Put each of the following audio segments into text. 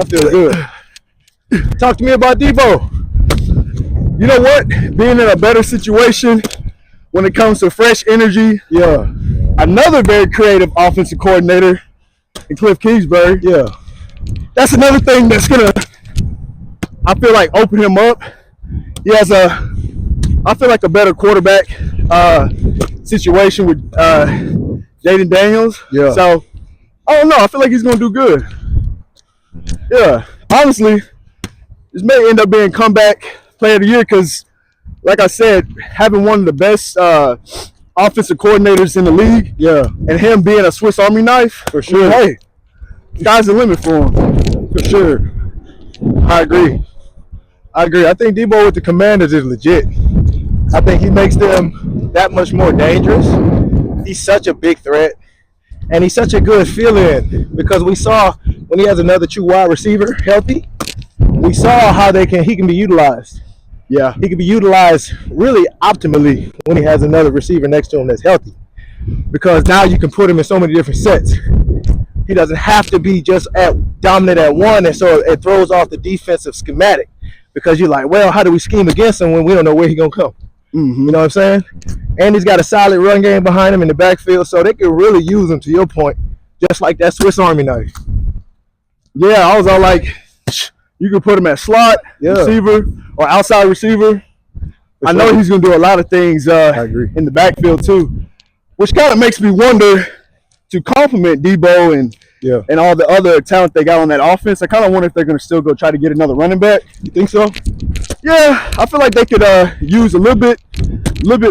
I feel good. Talk to me about Debo. You know what? Being in a better situation when it comes to fresh energy. Yeah. Another very creative offensive coordinator in Cliff Kingsbury. Yeah. That's another thing that's gonna, I feel like, open him up. He has I feel like a better quarterback situation with Jaden Daniels. Yeah. So I don't know. I feel like he's gonna do good. Yeah. Honestly, this may end up being comeback player of the year because, like I said, having one of the best offensive coordinators in the league, Yeah. and him being a Swiss Army knife, For sure. Hey, sky's the limit for him. For sure. I agree. I think Debo with the Commanders is legit. I think he makes them that much more dangerous. He's such a big threat. And he's such a good fill-in because we saw when he has another true wide receiver healthy, we saw how he can be utilized. Yeah. He can be utilized really optimally when he has another receiver next to him that's healthy. Because now you can put him in so many different sets. He doesn't have to be just dominant at one, and so it throws off the defensive schematic. Because you're like, well, how do we scheme against him when we don't know where he's going to come? Mm-hmm. You know what I'm saying? And he's got a solid run game behind him in the backfield, so they could really use him, to your point, just like that Swiss Army knife. Yeah, I was all like, you could put him at slot, receiver, or outside receiver. I know he's going to do a lot of things I agree. in the backfield too, which kind of makes me wonder, to compliment Debo and all the other talent they got on that offense, I kind of wonder if they're going to still go try to get another running back. You think so? Yeah, I feel like they could use a little bit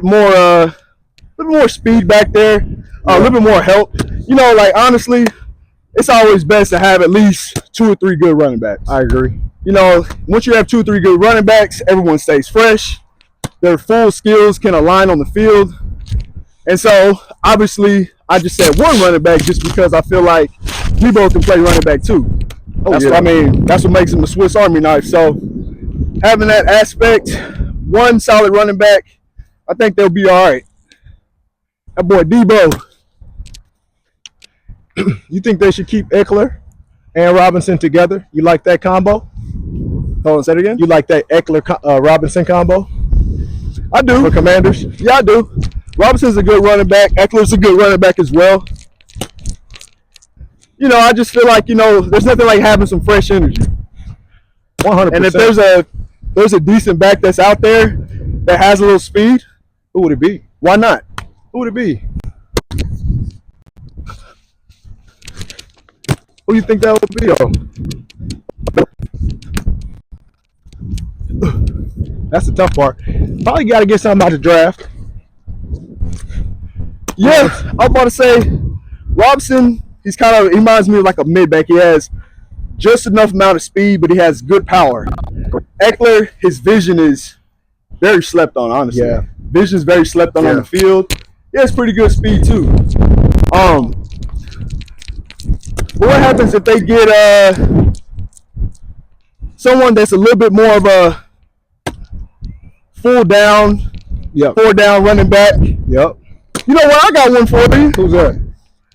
more speed back there, a little bit more help. You know, like honestly, it's always best to have at least 2 or 3 good running backs. I agree. You know, once you have 2 or 3 good running backs, everyone stays fresh. Their full skills can align on the field. And so, obviously, I just said one running back just because I feel like Debo can play running back too. That's what makes him a Swiss Army knife. So, having that aspect, one solid running back, I think they'll be all right. That boy Debo. You think they should keep Eckler and Robinson together? You like that combo? Hold on, say it again? You like that Eckler-Robinson combo? I do. For Commanders? Yeah, I do. Robinson's a good running back. Eckler's a good running back as well. You know, I just feel like, there's nothing like having some fresh energy. 100%. And if there's a decent back that's out there that has a little speed, who would it be? Why not? Who would it be? Who do you think that would be, That's the tough part. Probably got to get something out the draft. Yeah, I was about to say, Robinson, he reminds me of like a mid-back. He has just enough amount of speed, but he has good power. Eckler, his vision is very slept on, honestly. Yeah. Vision's very slept on the field. He has pretty good speed, too. But what happens if they get someone that's a little bit more of a full down running back? Yep. You know what? I got one for you. Who's that?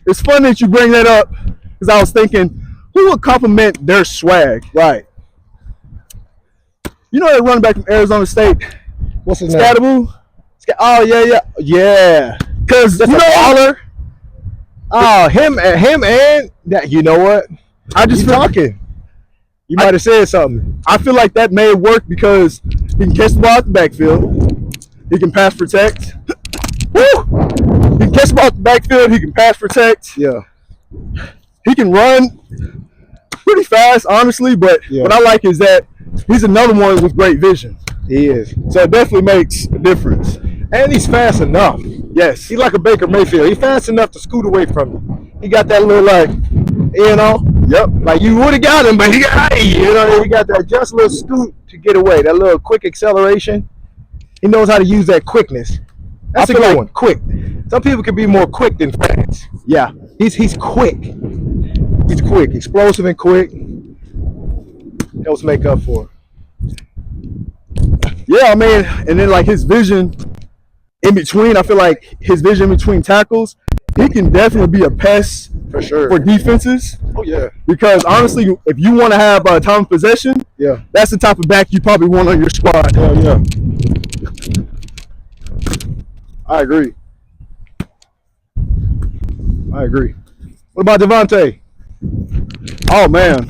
It's funny that you bring that up because I was thinking, who would compliment their swag? Right. You know that running back from Arizona State? What's his name? Scatterboo? Oh, yeah. Because, you know, baller. Oh, him and that. You know what? I just talking. You might have said something. I feel like that may work because he can catch the ball at the backfield. He can pass protect. Woo! He can catch the ball at the backfield. He can pass protect. Yeah. He can run pretty fast, honestly, but what I like is that he's another one with great vision. He is. So it definitely makes a difference. And he's fast enough. Yes. He's like a Baker Mayfield. He's fast enough to scoot away from you. He got that little, Yep. Like you would have got him, but he got that just little scoot to get away. That little quick acceleration. He knows how to use that quickness. That's a good one. Quick. Some people can be more quick than fast. Yeah. He's quick. He's quick. Explosive and quick. Helps make up for it. Yeah, I mean, and then like his vision in between, I feel like his vision between tackles, he can definitely be a pest For sure. for defenses. Oh, yeah. Because honestly, if you want to have time of possession, Yeah. that's the type of back you probably want on your squad. Yeah. I agree. What about Devontae? Oh man,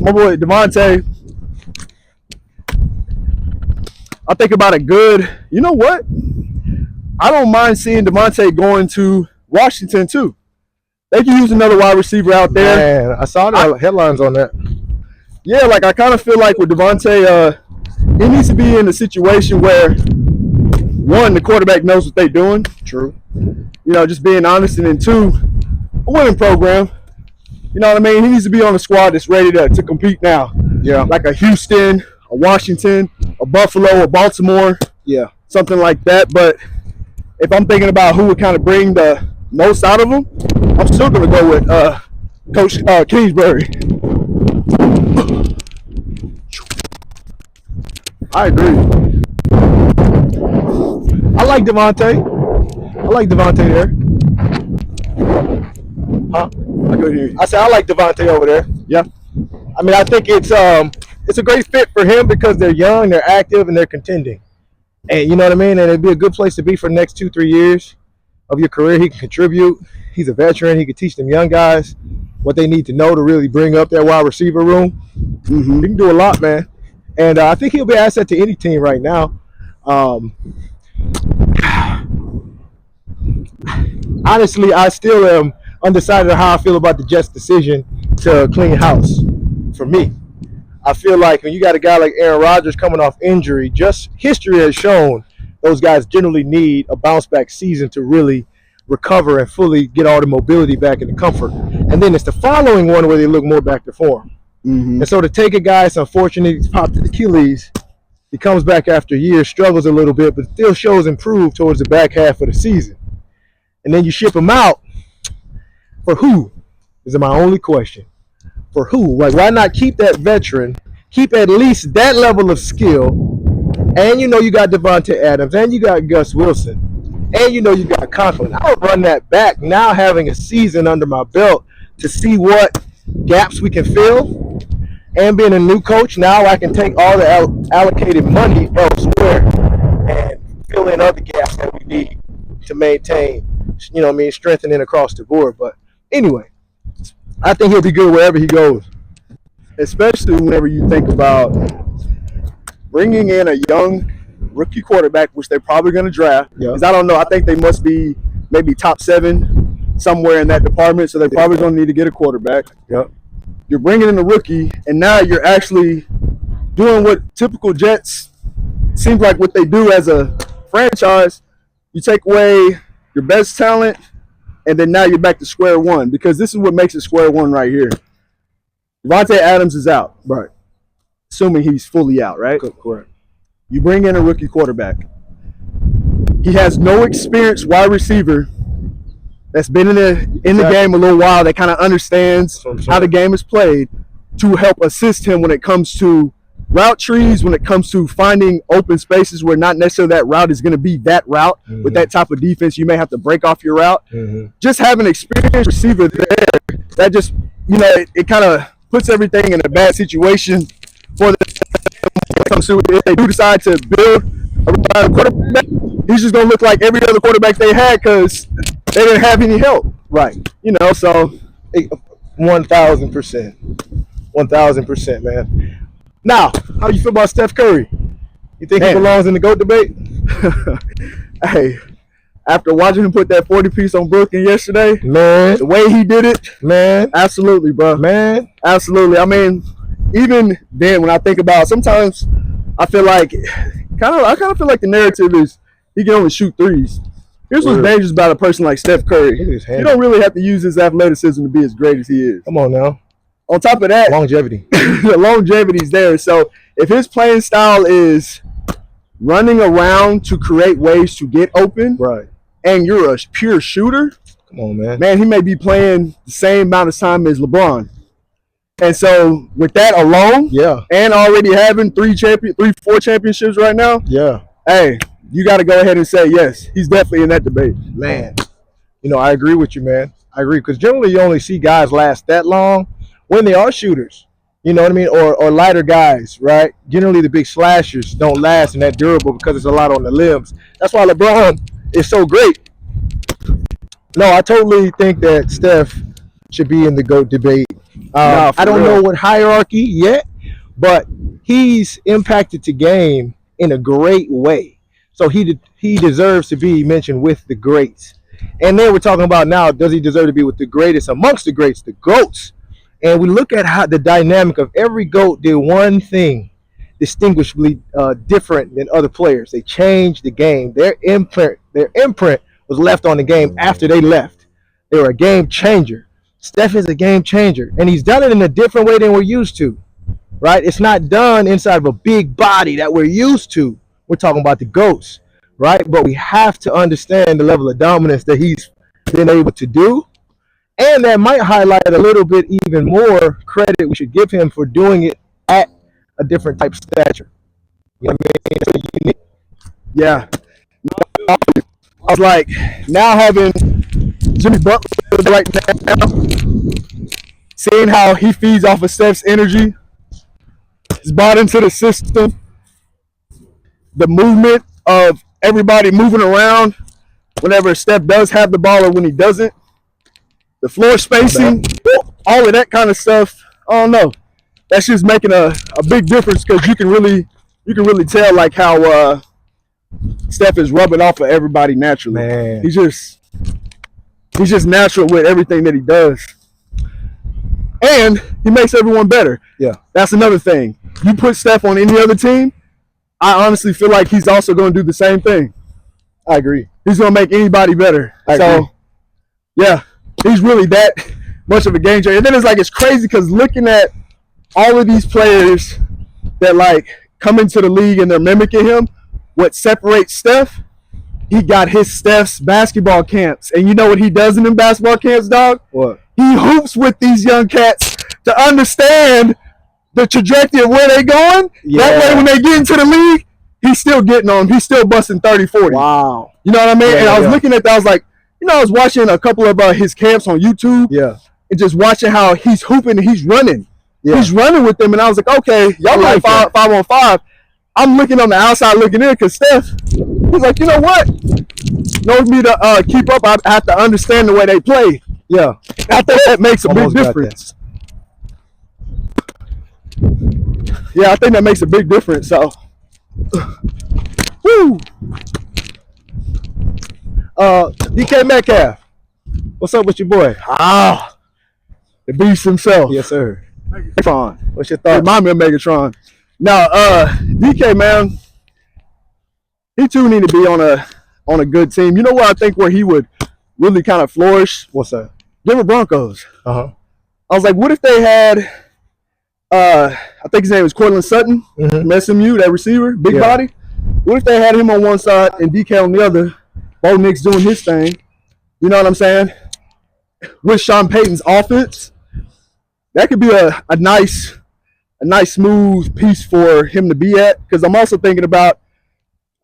my boy Devontae. I think about it good. You know what? I don't mind seeing Devontae going to Washington too. They can use another wide receiver out there. Man, I saw the headlines on that. Yeah, like I kind of feel like with Devontae, he needs to be in a situation where one, the quarterback knows what they're doing. True. You know, just being honest, and then two, a winning program. You know what I mean? He needs to be on a squad that's ready to compete now. Yeah. Like a Houston, a Washington, a Buffalo, a Baltimore, Yeah. something like that. But if I'm thinking about who would kind of bring the most out of him, I'm still going to go with Coach Kingsbury. I agree. I like Devontae there. Huh? I couldn't hear you. I said I like Devontae over there. Yeah. I mean, I think it's a great fit for him because they're young, they're active, and they're contending. And you know what I mean? And it'd be a good place to be for the next 2-3 years of your career. He can contribute. He's a veteran. He can teach them young guys what they need to know to really bring up that wide receiver room. Mm-hmm. He can do a lot, man. And I think he'll be an asset to any team right now. Honestly, I still am undecided on how I feel about the Jets' decision to clean house. For me, I feel like when you got a guy like Aaron Rodgers coming off injury, just history has shown those guys generally need a bounce-back season to really recover and fully get all the mobility back and the comfort. And then it's the following one where they look more back to form. Mm-hmm. And so to take a guy, it's unfortunate he's popped his Achilles. He comes back after years, struggles a little bit, but still shows improved towards the back half of the season. And then you ship him out. For who? Is my only question. For who? Like, why not keep that veteran, keep at least that level of skill, and you know you got Devontae Adams, and you got Gus Wilson, and you know you got Conklin. I would run that back now, having a season under my belt to see what gaps we can fill. And being a new coach, now I can take all the allocated money elsewhere and fill in other gaps that we need to maintain, you know what I mean, strengthening across the board. But anyway, I think he'll be good wherever he goes. Especially whenever you think about bringing in a young rookie quarterback, which they're probably going to draft. Yeah. Because I don't know, I think they must be maybe top 7 somewhere in that department, so they're probably going to need to get a quarterback. Yep. You're bringing in a rookie, and now you're actually doing what typical Jets seems like what they do as a franchise. You take away your best talent, and then now you're back to square one, because this is what makes it square one right here. Devontae Adams is out. Right. Assuming he's fully out, right? Correct. You bring in a rookie quarterback. He has no experienced wide receiver that's been in the game a little while, that kind of understands how the game is played, to help assist him when it comes to route trees, when it comes to finding open spaces where not necessarily that route is going to be that route. Mm-hmm. With that type of defense, you may have to break off your route. Mm-hmm. Just having an experienced receiver there, that just, you know, it kind of puts everything in a bad situation for them. If they do decide to build a quarterback, he's just going to look like every other quarterback they had because they didn't have any help. Right. You know, so 1,000%. 1,000%, man. Now, how do you feel about Steph Curry? You think he belongs in the GOAT debate? Hey, after watching him put that 40-piece on Brooklyn yesterday, man, the way he did it, man, absolutely, bro. Man, absolutely. I mean, even then, when I think about, sometimes I feel like, I kind of feel like the narrative is he can only shoot threes. Here's what's dangerous about a person like Steph Curry. You don't really have to use his athleticism to be as great as he is. Come on now. On top of that, longevity. The longevity's there. So if his playing style is running around to create ways to get open, right, and you're a pure shooter, come on, man. Man, he may be playing the same amount of time as LeBron. And so with that alone, yeah, and already having 4 championships right now, yeah, hey, you got to go ahead and say yes, he's definitely in that debate. Man, you know, I agree with you, man. I agree. Because generally you only see guys last that long when they are shooters. You know what I mean? Or lighter guys, right? Generally the big slashers don't last and that durable because it's a lot on the limbs. That's why LeBron is so great. No, I totally think that Steph should be in the GOAT debate. Nah, I don't real. know what hierarchy yet, but he's impacted the game in a great way. So he deserves to be mentioned with the greats. And then we're talking about now, does he deserve to be with the greatest amongst the greats, the GOATs? And we look at how the dynamic of every GOAT did one thing distinguishably different than other players. They changed the game. Their imprint was left on the game after they left. They were a game changer. Steph is a game changer, and he's done it in a different way than we're used to, right? It's not done inside of a big body that we're used to. We're talking about the GOATs, right? But we have to understand the level of dominance that he's been able to do, and that might highlight a little bit even more credit we should give him for doing it at a different type of stature. You know what I mean? Unique. Yeah. I was like, now having Jimmy Butler right now, seeing how he feeds off of Steph's energy, he's bought into the system, the movement of everybody moving around whenever Steph does have the ball or when he doesn't, the floor spacing, all of that kind of stuff. I don't know. That's just making a big difference because you can really tell like how Steph is rubbing off of everybody naturally. Man. He's just natural with everything that he does. And he makes everyone better. Yeah. That's another thing. You put Steph on any other team, I honestly feel like he's also going to do the same thing. I agree. He's going to make anybody better. I agree. Yeah, he's really that much of a game changer. And then it's crazy because looking at all of these players that like come into the league and they're mimicking him, what separates Steph, he got his Steph's basketball camps. And you know what he does in them basketball camps, dog? What? He hoops with these young cats to understand the trajectory of where they're going. Yeah. That way when they get into the league, he's still getting on them. He's still busting 30, 40. Wow. You know what I mean? Yeah, and I was yeah. looking at that. I was like, I was watching a couple of his camps on YouTube. Yeah. And just watching how he's hooping and he's running. Yeah. He's running with them. And I was like, okay, y'all I like like 5-on-5. I'm looking on the outside looking in because Steph, he's like, you know what? In order for me to keep up, I have to understand the way they play. Yeah. I think that makes a big Almost got difference. Yeah, I think that makes a big difference. So, woo. DK Metcalf. What's up with your boy? The beast himself. Yes, sir. Megatron. What's your thoughts? Remind me of Megatron. Now, DK, man, he too need to be on a good team. You know what I think where he would really kind of flourish? What's that? Denver Broncos. Uh-huh. I was like, what if they had I think his name was Cortland Sutton from SMU, that receiver, big Yeah. body. What if they had him on one side and DK on the other? Bo Nix doing his thing. You know what I'm saying? With Sean Payton's offense, that could be a nice smooth piece for him to be at. Because I'm also thinking about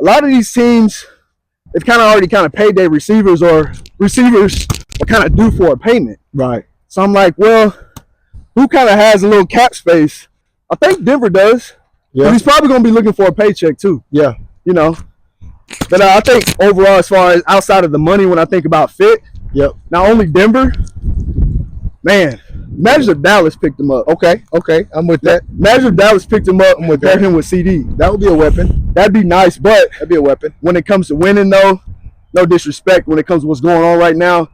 a lot of these teams, they've kind of already kind of paid their receivers, or receivers are kind of due for a payment. Right. So I'm like, well, who kind of has a little cap space? I think Denver does. Yeah. He's probably going to be looking for a paycheck too. Yeah. You know. But I think overall, as far as outside of the money, when I think about fit, Yep. not only Denver, man, imagine if Dallas picked him up. Okay. I'm with that. Imagine if Dallas picked him up and with paired that. him with CD. That would be a weapon. That'd be nice. But That'd be a weapon. when it comes to winning, though, no disrespect, when it comes to what's going on right now,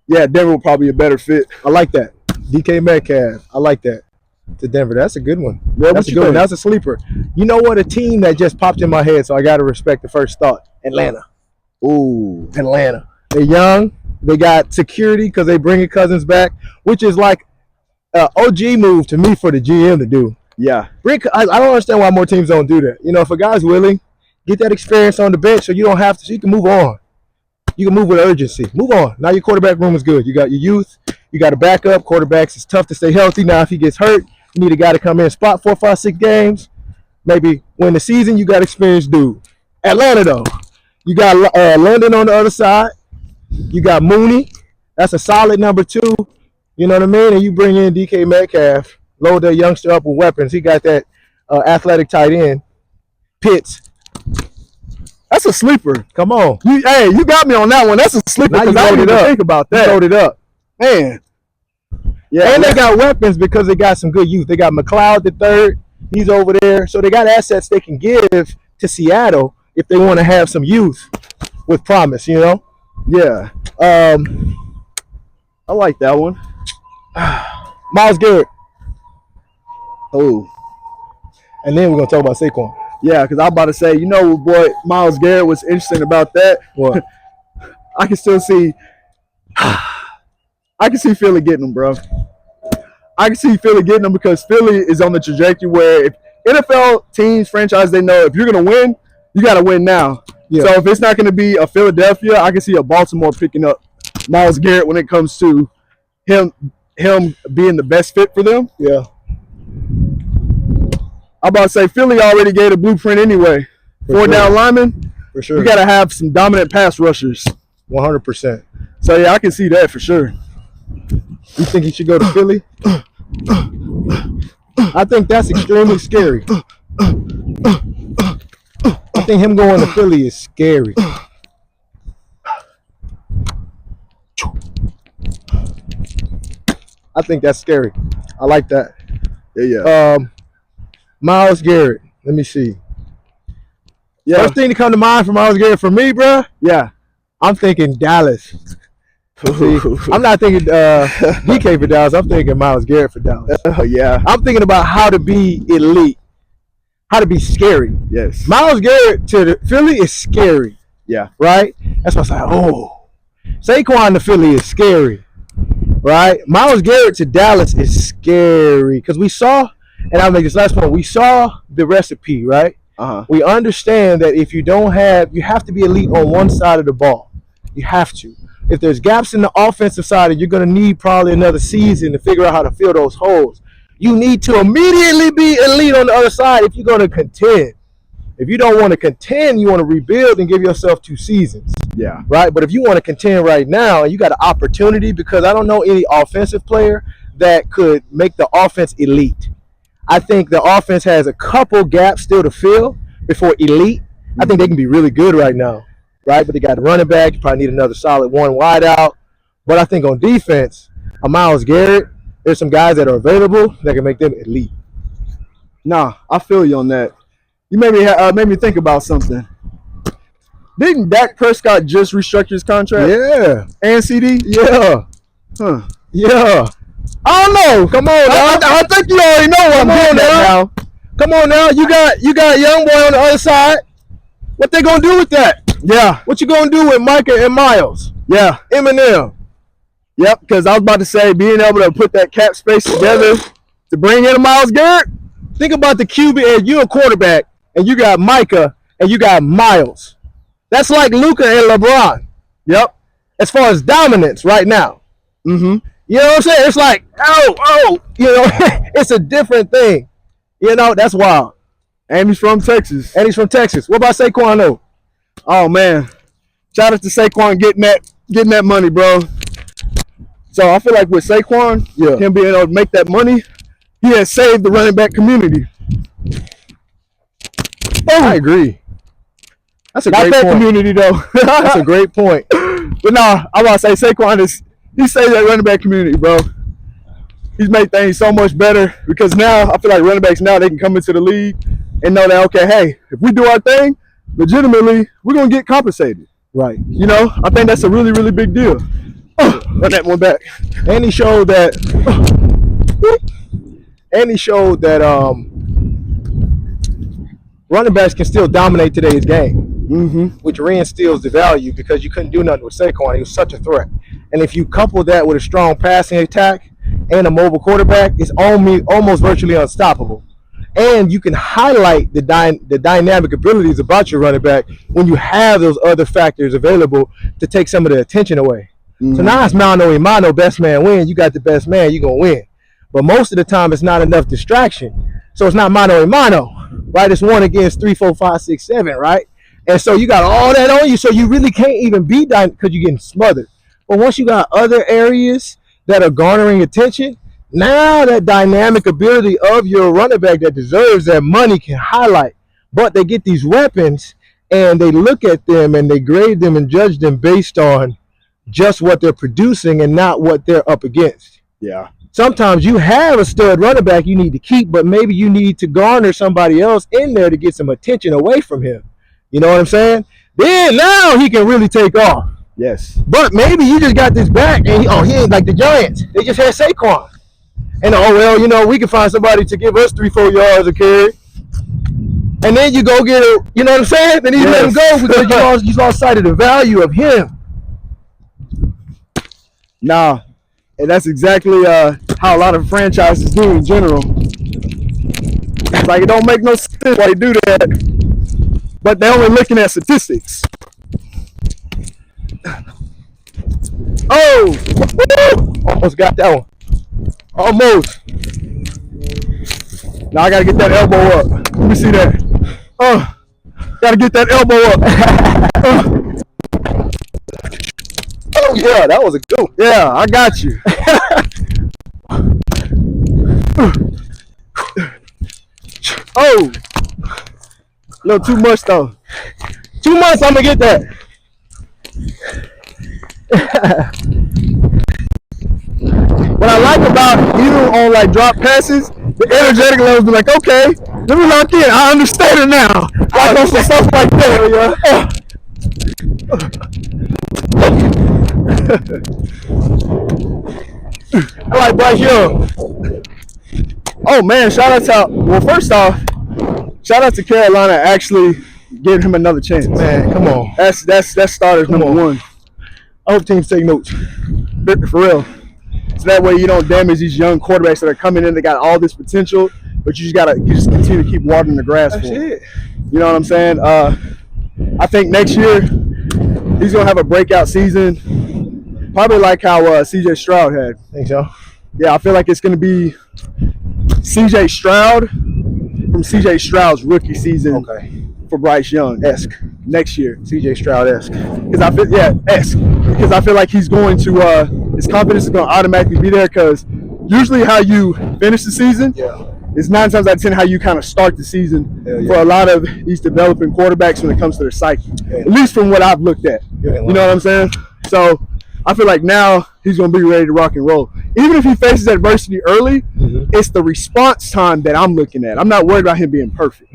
yeah, Denver will probably be a better fit. I like that. DK Metcalf. I like that. To Denver. That's a good one. Yeah, That's what a you good one. think? That's a sleeper. You know what? A team that just popped in my head, so I got to respect the first thought. Atlanta. Ooh. Atlanta. They're young. They got security because they bringing Cousins back, which is like an OG move to me for the GM to do. Yeah. I don't understand why more teams don't do that. You know, if a guy's willing, get that experience on the bench so you don't have to, so you can move on. You can move with urgency. Move on. Now your quarterback room is good. You got your youth. You got a backup. Quarterbacks, it's tough to stay healthy. Now, if he gets hurt, you need a guy to come in, spot 4, 5, 6 games. Maybe win the season, you got experienced dude. Atlanta, though. You got London on the other side. You got Mooney. That's a solid number 2. You know what I mean? And you bring in DK Metcalf, load that youngster up with weapons. He got that athletic tight end, Pitts. That's a sleeper. Come on. You got me on that one. That's a sleeper Now you because I didn't loaded even up. think about You that. loaded up. Man. Yeah, And they got weapons because they got some good youth. They got McLeod the third. He's over there. So they got assets they can give to Seattle if they want to have some youth with promise, you know? yeah. I like that one. Myles Garrett. Oh. And then we're going to talk about Saquon. Yeah, because I'm about to say, you know what, boy, Myles Garrett was interesting about that. What? I can still see Philly getting him, bro. I can see Philly getting him because Philly is on the trajectory where if NFL teams, franchise, they know if you're going to win, you got to win now. Yeah. So if it's not going to be a Philadelphia, I can see a Baltimore picking up Myles Garrett when it comes to him being the best fit for them. Yeah. I'm about to say Philly already gave a blueprint anyway. For 4 sure. down linemen, For sure. you got to have some dominant pass rushers. 100%. So, yeah, I can see that for sure. You think he should go to Philly? I think that's extremely scary. I think him going to Philly is scary. I think that's scary. I like that. Yeah. Myles Garrett. Let me see. Yeah. First thing to come to mind for Myles Garrett for me, bruh, Yeah. I'm thinking Dallas. See, I'm not thinking DK for Dallas. I'm thinking Myles Garrett for Dallas. Yeah. I'm thinking about how to be elite, how to be scary. Yes. Myles Garrett to Philly is scary, Yeah. right? That's why I was like, oh. Saquon to Philly is scary, right? Myles Garrett to Dallas is scary because we saw, and I'll make this last point, we saw the recipe, right? Uh-huh. We understand that if you don't have, you have to be elite on one side of the ball. You have to. If there's gaps in the offensive side, you're going to need probably another season to figure out how to fill those holes. You need to immediately be elite on the other side if you're going to contend. If you don't want to contend, you want to rebuild and give yourself 2 seasons, Yeah. right? But if you want to contend right now and you got an opportunity, because I don't know any offensive player that could make the offense elite. I think the offense has a couple gaps still to fill before elite. I think they can be really good right now, right? But they got a running back. You probably need another solid one wide out. But I think on defense, a Myles Garrett, there's some guys that are available that can make them elite. Nah, I feel you on that. You made me think about something. Didn't Dak Prescott just restructure his contract? Yeah, And CD? yeah, Huh. yeah. I don't know. Come on now. I think you already know what I'm Come on getting at now. now. Come on now. You got young boy on the other side. What they gonna do with that? Yeah. What you gonna do with Micah and Miles? Yeah. Eminem. Yep, because I was about to say being able to put that cap space together to bring in a Myles Garrett. Think about the QB and you're a quarterback and you got Micah and you got Miles. That's like Luka and LeBron. Yep. As far as dominance right now. Mm-hmm. You know what I'm saying? It's like, you know, it's a different thing. You know, that's wild. And he's from Texas. And he's from Texas. What about Saquon though? Oh man. Shout out to Saquon getting that money, bro. So I feel like with Saquon, him being able to make that money, he has saved the running back community. I agree. That's a Not great that point. community though. That's a great point. But nah, I'm about to say Saquon he saved that running back community, bro. He's made things so much better because now I feel like running backs now they can come into the league and know that okay, hey, if we do our thing, legitimately, we're gonna get compensated. Right. You know, I think that's a really, really big deal. Run that one back. And he showed that running backs can still dominate today's game. Mm-hmm. Which reinstills the value because you couldn't do nothing with Saquon. He was such a threat. And if you couple that with a strong passing attack and a mobile quarterback, it's almost virtually unstoppable. And you can highlight the dynamic abilities about your running back when you have those other factors available to take some of the attention away. Mm-hmm. So now it's mano a mano, best man win. You got the best man, you're going to win. But most of the time, it's not enough distraction. So it's not mano a mano, right? It's 1 against 3, 4, 5, 6, 7, right? And so you got all that on you, so you really can't even be because you're getting smothered. But once you got other areas that are garnering attention, now that dynamic ability of your running back that deserves that money can highlight. But they get these weapons and they look at them and they grade them and judge them based on just what they're producing and not what they're up against. Yeah. Sometimes you have a stud running back you need to keep, but maybe you need to garner somebody else in there to get some attention away from him. You know what I'm saying? Then now he can really take off. Yes. But maybe you just got this back and he ain't like the Giants. They just had Saquon. And we can find somebody to give us 3-4 yards a carry. And then you go get a, you know what I'm saying? Then you let him go because you lost sight of the value of him. Nah, and that's exactly how a lot of franchises do in general. It's like it don't make no sense why they do that, but they're only looking at statistics. Oh, almost got that one. Almost. Now I gotta get that elbow up. Let me see that. Gotta get that elbow up. Oh yeah, that was a good one. Yeah, I got you. Oh, a little too much though. 2 months, I'm gonna get that. What I like about even on like drop passes, the energetic levels be like, okay, let me lock in. I understand it now. Like on some stuff like that. I like Bryce Young. Oh man, first off, shout out to Carolina actually giving him another chance. Man, come on. That's starters number one. I hope teams take notes. For real. So that way you don't damage these young quarterbacks that are coming in. They got all this potential, but you just continue to keep watering the grass for them. It. You know what I'm saying? I think next year he's gonna have a breakout season, probably like how C.J. Stroud had. Think so? Yeah, I feel like it's gonna be C.J. Stroud from C.J. Stroud's rookie season for Bryce Young next year. C.J. Stroud-esque. Because I feel like he's going to his confidence is going to automatically be there. Because usually how you finish the season is 9 times out of 10 how you kind of start the season for a lot of these developing quarterbacks when it comes to their psyche. At least from what I've looked at. You know what I'm saying? So I feel like now he's going to be ready to rock and roll. Even if he faces adversity early, it's the response time that I'm looking at. I'm not worried about him being perfect.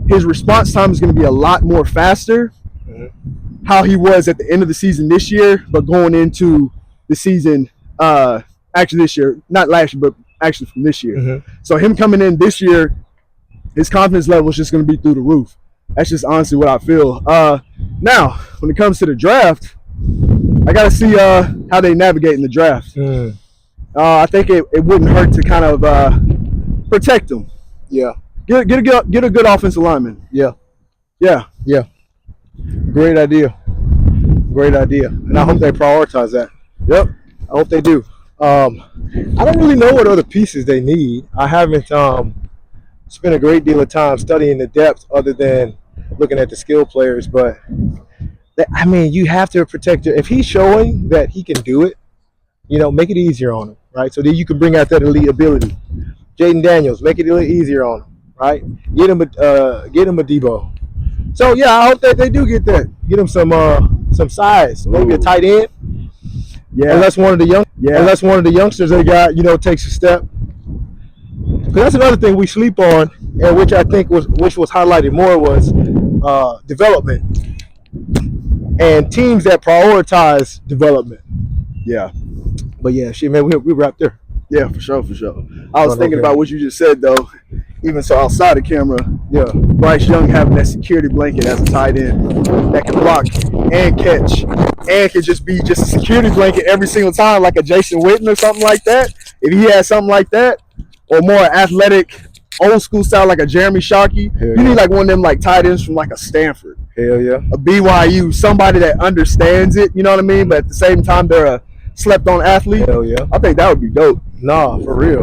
His response time is going to be a lot more faster how he was at the end of the season this year, but going into the season, actually this year, not last year, but actually from this year. So him coming in this year, his confidence level is just going to be through the roof. That's just honestly what I feel. Now, when it comes to the draft, I got to see how they navigate in the draft. I think it wouldn't hurt to kind of protect them. Yeah. Get a good offensive lineman. Yeah. Great idea. And I hope they prioritize that. Yep. I hope they do. I don't really know what other pieces they need. I haven't spent a great deal of time studying the depth other than looking at the skill players. But, you have to protect it. If he's showing that he can do it, make it easier on him, right? So then you can bring out that elite ability. Jaden Daniels, make it a little easier on him, right? Get him a Debo. So yeah, I hope that they do get that. Get him some size, maybe a tight end. Yeah. Unless one of the youngsters they got, takes a step. Because that's another thing we sleep on, and which I think was highlighted more was development and teams that prioritize development. Yeah. But yeah, shit, man, we wrapped there. Yeah, for sure. I was thinking about what you just said though. Even so, outside the camera, Bryce Young having that security blanket as a tight end that can block and catch and can just be a security blanket every single time, like a Jason Witten or something like that. If he had something like that, or more athletic, old school style like a Jeremy Shockey, you need like one of them like tight ends from like a Stanford, a BYU, somebody that understands it. You know what I mean? But at the same time, they're a slept-on athlete. Hell yeah. I think that would be dope. Nah, for real.